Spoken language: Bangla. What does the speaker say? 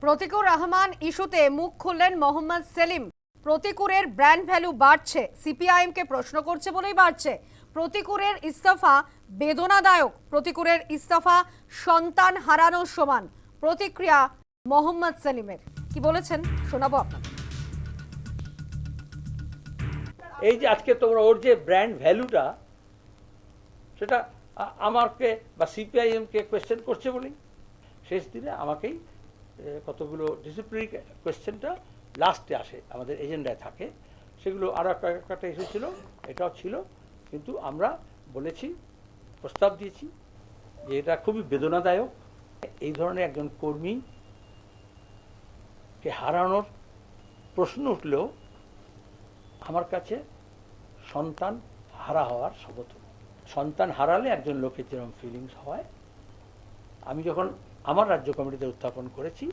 প্রতিকুর রহমান ইস্যুতে মুখ খুললেন মোহাম্মদ সেলিম। প্রতিকুরের ব্র্যান্ড ভ্যালু বাড়ছে, সিপিআইএম কে প্রশ্ন করছে বলেই বাড়ছে। প্রতিকুরের ইস্তফা বেদনাদায়ক, প্রতিকুরের ইস্তফা সন্তান হারানোর সমান। প্রতিক্রিয়া মোহাম্মদ সেলিমের, কি বলেছেন শোনাবো আপনাদের। এই যে আজকে তোমরা ওর যে ব্র্যান্ড ভ্যালুটা, সেটা আমাকে বা সিপিআইএমকে কোয়েশ্চেন করছে বলেই শেষ দিনে আমাকেই কতগুলো ডিসিপ্লিনারি কোয়েশ্চেনটা লাস্টে আসে, আমাদের এজেন্ডায় থাকে। সেগুলো আরও একটা ইস্যু ছিল, এটাও ছিল, কিন্তু আমরা বলেছি, প্রস্তাব দিয়েছি যে এটা খুবই বেদনাদায়ক। এই ধরনের একজন কর্মীকে হারানোর প্রশ্ন উঠলেও আমার কাছে সন্তান হারা হওয়ার সমতুল্য। সন্তান হারালে একজন লোকের যেরকম ফিলিংস হয়, আমি যখন আমার রাজ্য কমিটিতে উত্থাপন করেছি